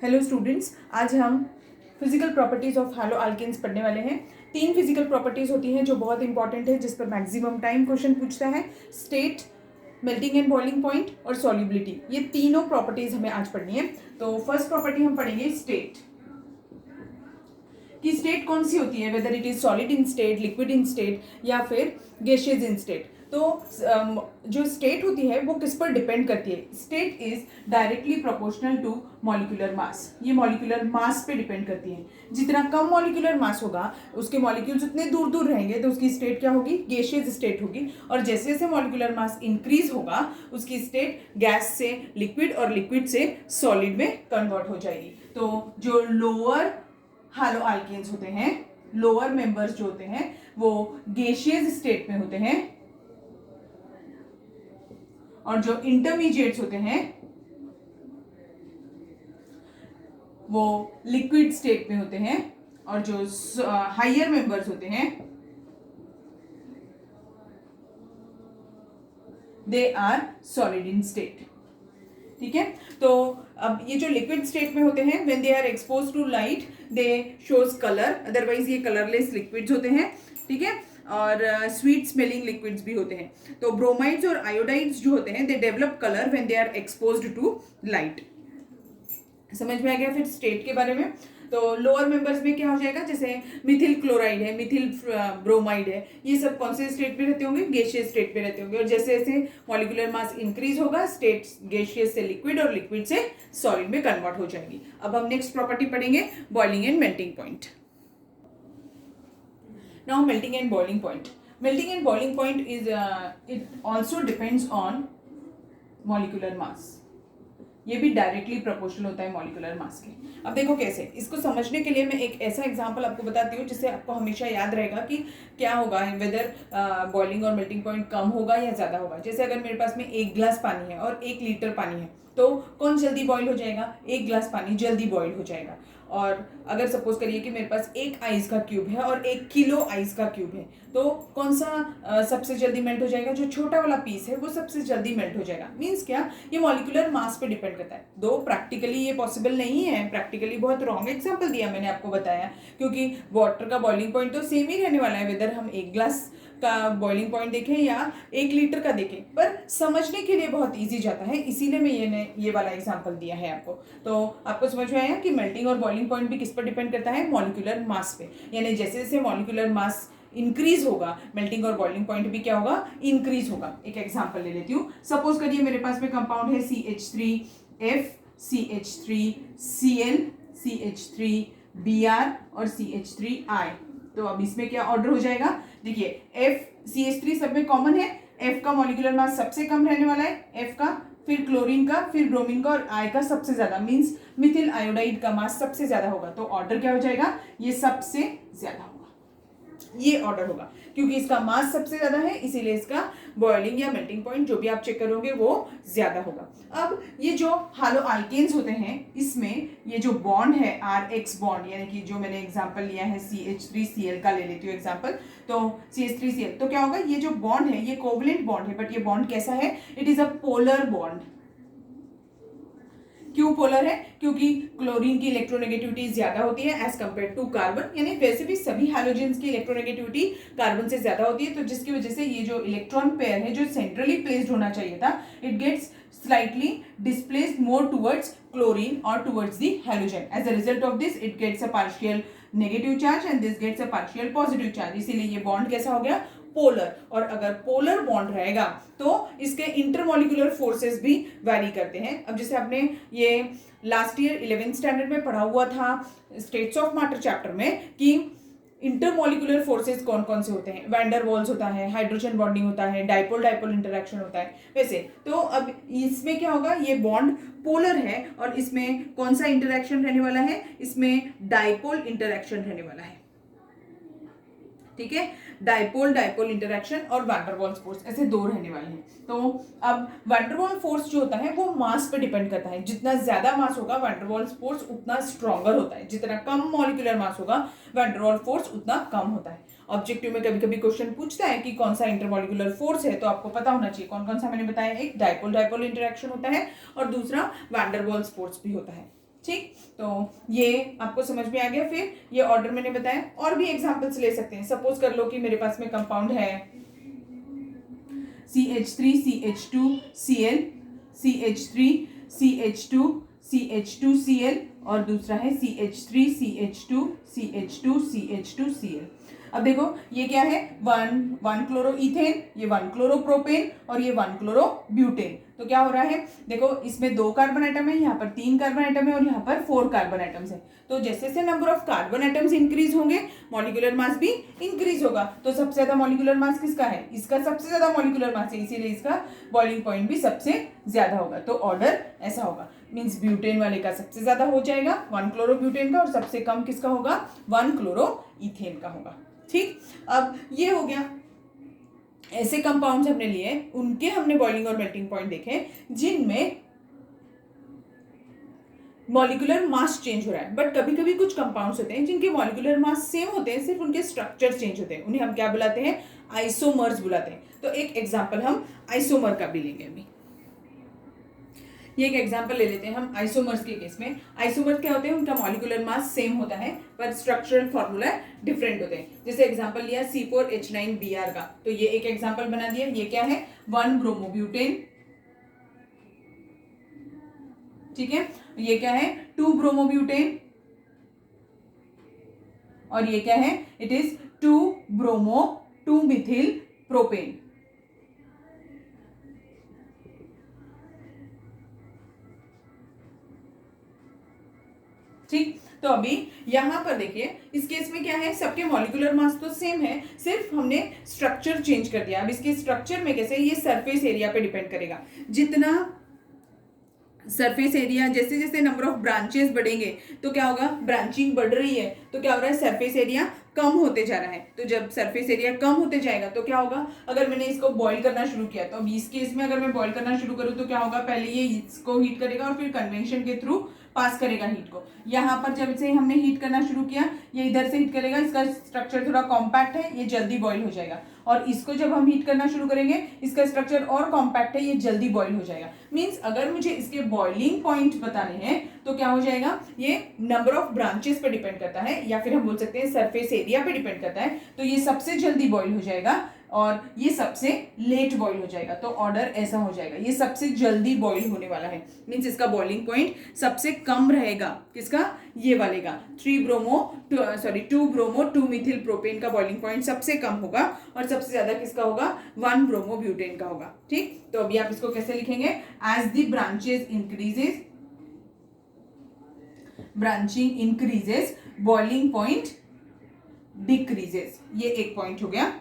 Hello students, आज हम physical properties of haloalkanes पढ़ने वाले हैं। 3 फिजिकल प्रॉपर्टीज होती हैं जो बहुत इंपॉर्टेंट है, जिस पर मैक्सिमम टाइम क्वेश्चन पूछता है। State, melting and boiling point और सॉल्युबिलिटी, ये तीनों प्रॉपर्टीज हमें आज पढ़नी है। तो फर्स्ट प्रॉपर्टी हम पढ़ेंगे स्टेट, कि स्टेट कौन सी होती है, whether it is solid in state, liquid in state या फिर गैसियस इन स्टेट। तो जो स्टेट होती है वो किस पर डिपेंड करती है? State is directly proportional to molecular mass. ये मॉलिक्यूलर मास पे डिपेंड करती है। जितना कम मॉलिक्यूलर मास होगा, उसके मॉलिक्यूल्स उतने दूर दूर रहेंगे, तो उसकी स्टेट क्या होगी? गैसियस स्टेट होगी। और जैसे जैसे मॉलिक्यूलर मास इंक्रीज होगा, उसकी स्टेट गैस से लिक्विड और लिक्विड से सॉलिड में कन्वर्ट हो जाएगी। तो जो लोअर हैलो अल्केन्स होते हैं, लोअर मेंबर्स जो होते हैं, वो गैसियस स्टेट में होते हैं, और जो इंटरमीडिएट्स होते हैं वो लिक्विड स्टेट में होते हैं, और जो हायर मेंबर्स होते हैं they are solid in state. ठीक है, तो अब ये जो लिक्विड स्टेट में होते हैं, when they are expose to light they shows colour, otherwise ये कलरलेस लिक्विड्स होते हैं। ठीक है, और स्वीट स्मेलिंग लिक्विड्स भी होते हैं। तो ब्रोमाइड्स और आयोडाइड्स जो होते हैं, they develop colour when they are exposed to light. समझ में आ गया फिर स्टेट के बारे में। तो लोअर मेंबर्स में क्या हो जाएगा? जैसे मिथिल क्लोराइड है, मिथिल ब्रोमाइड है, ये सब कौन से स्टेट पे रहते होंगे? गैसियस स्टेट पे रहते होंगे। और जैसे जैसे मॉलिक्यूलर मास इंक्रीज होगा, स्टेट गैसियस से लिक्विड और लिक्विड से सॉलिड में कन्वर्ट हो जाएगी। अब हम नेक्स्ट प्रॉपर्टी पढ़ेंगे, boiling and melting point. Now melting and boiling point. Melting and boiling point is it also depends on molecular mass. ये भी डायरेक्टली प्रोपोर्शनल होता है मॉलिक्यूलर मास के। अब देखो कैसे, इसको समझने के लिए मैं एक ऐसा एग्जांपल आपको बताती हूँ जिससे आपको हमेशा याद रहेगा कि क्या होगा, वेदर बॉइलिंग और मेल्टिंग पॉइंट कम होगा या ज़्यादा होगा। जैसे अगर मेरे पास में 1 गिलास पानी है और 1 लीटर पानी है, तो कौन जल्दी बॉयल हो जाएगा? 1 गिलास पानी जल्दी बॉयल हो जाएगा। और अगर सपोज करिए कि मेरे पास 1 आइस का क्यूब है और 1 किलो आइस का क्यूब है, तो कौन सा सबसे जल्दी मेल्ट हो जाएगा? जो छोटा वाला पीस है वो सबसे जल्दी मेल्ट हो जाएगा। मीन्स क्या? ये मॉलिक्यूलर मास पे डिपेंड करता है। दो प्रैक्टिकली ये पॉसिबल नहीं है, प्रैक्टिकली बहुत रॉन्ग एग्जाम्पल दिया मैंने आपको बताया, क्योंकि वाटर का बॉइलिंग पॉइंट तो सेम ही रहने वाला है, वेदर हम 1 गिलास का बॉइलिंग पॉइंट देखें या 1 लीटर का देखें, पर समझने के लिए बहुत इजी जाता है, इसीलिए मैं ये वाला एग्जांपल दिया है आपको। तो आपको समझ में आया कि मेल्टिंग और बॉइलिंग पॉइंट भी किस पर डिपेंड करता है? मॉलिक्यूलर मास पे। यानी जैसे जैसे मॉलिक्यूलर मास इंक्रीज होगा, मेल्टिंग और बॉइलिंग पॉइंट भी क्या होगा? इंक्रीज होगा। एक एग्जांपल ले लेती हूँ। सपोज करिए मेरे पास में कंपाउंड है CH3F, CH3Cl, CH3Br और CH3I। तो अब इसमें क्या ऑर्डर हो जाएगा? देखिए, CH3 सब में कॉमन है, F का मॉलिक्यूलर मास सबसे कम रहने वाला है, F का, फिर क्लोरीन का, फिर ब्रोमीन का, और I का सबसे ज्यादा, मींस मिथिल आयोडाइड का मास सबसे ज्यादा होगा। तो ऑर्डर क्या हो जाएगा? ये सबसे ज्यादा होगा, ये ऑर्डर होगा, क्योंकि इसका मास सबसे ज्यादा है, इसीलिए इसका बॉइलिंग या मेल्टिंग पॉइंट जो भी आप चेक करोगे वो ज्यादा होगा। अब ये जो हैलो अल्केन्स होते हैं, इसमें ये जो बॉन्ड है RH बॉन्ड, यानी कि जो मैंने एग्जांपल लिया है CH3Cl का, ले लेती हूँ एग्जांपल। तो CH3Cl, तो क्या होगा? ये जो बॉन्ड है ये कोवलेंट बॉन्ड है, बट ये बॉन्ड कैसा है? It is a polar bond. क्यों पोलर है? क्योंकि क्लोरीन की इलेक्ट्रोनेगेटिविटी ज्यादा होती है एज कंपेयर टू कार्बन, यानी वैसे भी सभी हैलोजेंस की इलेक्ट्रोनेगेटिविटी कार्बन से ज्यादा होती है, तो जिसकी वजह से ये जो इलेक्ट्रॉन पेयर है जो सेंट्रली प्लेस्ड होना चाहिए था, it gets slightly displaced more towards chlorine or towards the halogen. As a result of this, it gets a partial negative charge and this gets a partial positive charge. इसीलिए ये bond कैसा हो गया? Polar. और अगर polar bond रहेगा तो इसके इंटरमॉलिक्यूलर फोर्सेस भी वैरी करते हैं। अब जैसे आपने ये लास्ट ईयर 11th स्टैंडर्ड में पढ़ा हुआ था स्टेट्स ऑफ मैटर चैप्टर में, कि इंटरमॉलिक्यूलर फोर्सेस कौन कौन से होते हैं? वैन डर वाल्स होता है, हाइड्रोजन बॉन्डिंग होता है, डाइपोल डाइपोल इंटरेक्शन होता है। वैसे तो अब इसमें क्या होगा? ये बॉन्ड पोलर है और इसमें कौन सा इंटरेक्शन रहने वाला है? इसमें डाइपोल इंटरेक्शन रहने वाला है। ठीक है, डाइपोल डाइपोल इंटरेक्शन और वैन डर वाल्स फोर्स, ऐसे दो रहने वाले हैं। तो अब वैन डर वाल्स फोर्स जो होता है वो मास पे डिपेंड करता है। जितना ज्यादा मास होगा वैन डर वाल्स फोर्स उतना स्ट्रॉन्गर होता है, जितना कम मॉलिक्यूलर मास होगा वैन डर वाल्स फोर्स उतना कम होता है। ऑब्जेक्टिव में कभी कभी क्वेश्चन पूछता है कि कौन सा इंटरमॉलिक्यूलर फोर्स है, तो आपको पता होना चाहिए कौन कौन सा मैंने बताया। एक डाइपोल डाइपोल इंटरेक्शन होता है और दूसरा वैन डर वाल्स फोर्स भी होता है। ठीक, तो ये आपको समझ में आ गया। फिर ये ऑर्डर मैंने बताया, और भी एग्जांपल्स ले सकते हैं। सपोज कर लो कि मेरे पास में कंपाउंड है CH3 CH2 Cl, CH3 CH2 CH2 Cl, और दूसरा है CH3 CH2 CH2 CH2 Cl। अब देखो ये क्या है, वन क्लोरो इथेन, ये वन क्लोरो प्रोपेन, और ये वन क्लोरो ब्यूटेन। तो क्या हो रहा है, देखो इसमें 2 कार्बन एटम है, यहाँ पर 3 कार्बन एटम है, और यहाँ पर 4 कार्बन एटम्स है। तो जैसे जैसे number of carbon atoms increase होंगे, मॉलिक्यूलर मास भी इंक्रीज होगा। तो सबसे ज्यादा मॉलिक्यूलर मास किसका है, इसका सबसे ज्यादा मॉलिक्यूलर मास है, इसीलिए इसका बॉइलिंग पॉइंट भी सबसे ज्यादा होगा। तो ऑर्डर ऐसा होगा, मीन्स ब्यूटेन वाले का सबसे ज्यादा हो जाएगा 1 क्लोरो ब्यूटेन का, और सबसे कम किसका होगा, 1 क्लोरो इथेन का होगा। ठीक, अब ये हो गया, ऐसे कंपाउंड्स हमने लिए, उनके हमने बॉइलिंग और मेल्टिंग पॉइंट देखे जिनमें मॉलिक्यूलर मास चेंज हो रहा है। बट कभी कभी कुछ कंपाउंड्स होते हैं जिनके मॉलिक्यूलर मास सेम होते हैं, सिर्फ उनके स्ट्रक्चर चेंज होते हैं, उन्हें हम क्या बुलाते हैं, आइसोमर्स बुलाते हैं। तो एक एग्जांपल हम आइसोमर का भी लेंगे अभी। ये एक एग्जांपल ले लेते हैं हम आइसोमर्स के केस में। आइसोमर्स क्या होते हैं, उनका मॉलिक्यूलर मास सेम होता है पर स्ट्रक्चरल फॉर्मूला डिफरेंट होते हैं। जैसे एग्जांपल लिया C4H9Br का, तो ये एक एग्जांपल बना दिया। ये क्या है, 1 ब्रोमोब्यूटेन, ठीक है। ये क्या है, 2 ब्रोमोब्यूटेन, और ये क्या है, it is 2 bromo 2 Mithil propane. ठीक, तो अभी यहां पर देखिए इस केस में क्या है, सबके मॉलिक्यूलर मास तो सेम है, सिर्फ हमने स्ट्रक्चर चेंज कर दिया। अब इसके स्ट्रक्चर में कैसे, ये सरफेस एरिया पे डिपेंड करेगा। जितना सरफेस एरिया, जैसे जैसे नंबर ऑफ ब्रांचेस बढ़ेंगे तो क्या होगा, ब्रांचिंग बढ़ रही है तो क्या हो रहा है, सरफेस एरिया कम होते जा रहा है। तो जब सरफेस एरिया कम होते जाएगा तो क्या होगा, अगर मैंने इसको बॉईल करना शुरू किया, तो अब इस केस में अगर मैं बॉईल करना शुरू करूं तो क्या होगा, पहले ये इसको हीट करेगा और फिर कन्वेंशन के थ्रू पास करेगा हीट को। यहाँ पर जब से हमने हीट करना शुरू किया, ये इधर से हीट करेगा, इसका स्ट्रक्चर थोड़ा कॉम्पैक्ट है, ये जल्दी बॉईल हो जाएगा। और इसको जब हम हीट करना शुरू करेंगे, इसका स्ट्रक्चर और कॉम्पैक्ट है, ये जल्दी बॉईल हो जाएगा। मींस अगर मुझे इसके बॉइलिंग पॉइंट बताने हैं तो क्या हो जाएगा, ये नंबर ऑफ ब्रांचेस पे डिपेंड करता है, या फिर हम बोल सकते हैं सरफेस एरिया पे डिपेंड करता है। तो ये सबसे जल्दी बॉईल हो जाएगा और ये सबसे लेट बॉईल हो जाएगा। तो ऑर्डर ऐसा हो जाएगा, ये सबसे जल्दी बॉईल होने वाला है, मींस इसका बॉइलिंग पॉइंट सबसे कम रहेगा। किसका, ये वाले का 2 ब्रोमो 2 मिथिल प्रोपेन का बॉइलिंग पॉइंट सबसे कम होगा, और सबसे ज्यादा किसका होगा, 1 ब्रोमो ब्यूटेन का होगा। ठीक, तो अभी आप इसको कैसे लिखेंगे, as the branches increases, branching increases, boiling point decreases. ये एक पॉइंट हो गया,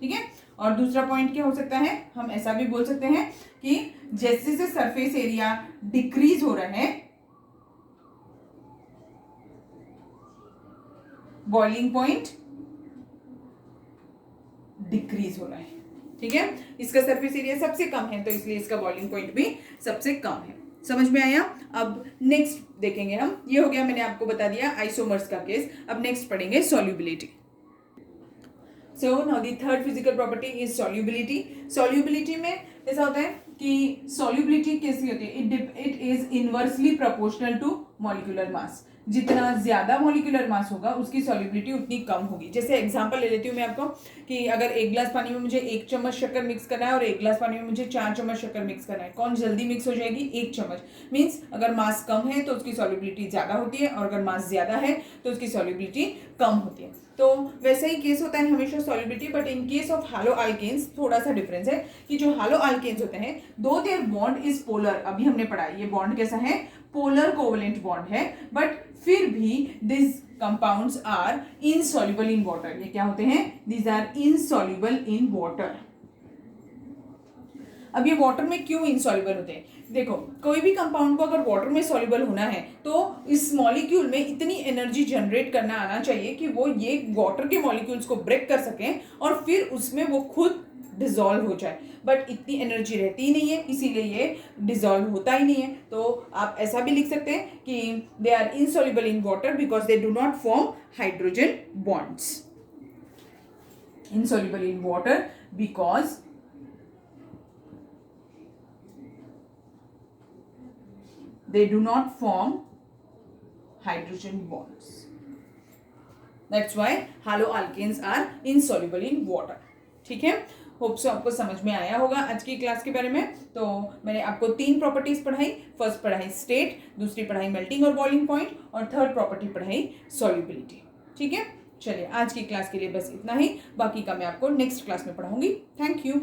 ठीक है। और दूसरा पॉइंट क्या हो सकता है, हम ऐसा भी बोल सकते हैं कि जैसे जैसे सरफेस एरिया डिक्रीज हो रहा है, बॉइलिंग पॉइंट डिक्रीज हो रहा है। ठीक है, इसका सरफेस एरिया सबसे कम है तो इसलिए इसका बॉइलिंग पॉइंट भी सबसे कम है। समझ में आया। अब नेक्स्ट देखेंगे हम, ये हो गया मैंने आपको बता दिया आइसोमर्स का केस। अब नेक्स्ट पढ़ेंगे solubility. So now the third physical property is solubility. Solubility में ऐसा होता है कि solubility कैसी होती है, it is inversely proportional to molecular mass. जितना ज्यादा मॉलिक्यूलर मास होगा उसकी सॉल्युबिलिटी उतनी कम होगी। जैसे एग्जांपल ले लेती हूँ मैं आपको कि अगर 1 गिलास पानी में मुझे 1 चम्मच शक्कर मिक्स करना है और 1 गिलास पानी में मुझे 4 चम्मच शक्कर मिक्स करना है, कौन जल्दी मिक्स हो जाएगी, 1 चम्मच। मीन्स अगर मास कम है तो उसकी सॉल्युबिलिटी ज्यादा होती है, और अगर मास ज्यादा है तो उसकी सॉल्युबिलिटी कम होती है। तो वैसा ही केस होता है हमेशा solubility, but in case of haloalkanes थोड़ा सा डिफरेंस है कि जो हैलो अल्केन्स होते हैं, दो देयर बॉन्ड इज पोलर, अभी हमने पढ़ा ये बॉन्ड कैसा है, पोलर कोवेलेंट बॉन्ड है, बट फिर भी this compounds are insoluble in water. ये क्या होते हैं, this are insoluble in water. अब ये वाटर में क्यों इनसॉल्युबल होते हैं, देखो कोई भी कंपाउंड को अगर वाटर में सॉल्युबल होना है तो इस मॉलिक्यूल में इतनी एनर्जी जनरेट करना आना चाहिए कि वो ये वाटर के मॉलिक्यूल्स को ब्रेक कर सकें और फिर उसमें वो खुद डिसॉल्व हो जाए, बट इतनी एनर्जी रहती ही नहीं है, इसीलिए ये डिसॉल्व होता ही नहीं है। तो आप ऐसा भी लिख सकते हैं कि they are insoluble in water because they do not form hydrogen bonds. Insoluble in water because they do not form hydrogen bonds. That's why haloalkanes are insoluble in water. ठीक है, होप सो आपको समझ में आया होगा आज की class के बारे में। तो मैंने आपको 3 प्रॉपर्टीज पढ़ाई। फर्स्ट पढ़ाई स्टेट, दूसरी पढ़ाई मेल्टिंग और बॉइलिंग पॉइंट, और थर्ड प्रॉपर्टी पढ़ाई सॉल्युबिलिटी। ठीक है, चलिए आज की क्लास के लिए बस इतना ही, बाकी का मैं आपको नेक्स्ट क्लास में पढ़ाऊंगी। Thank you.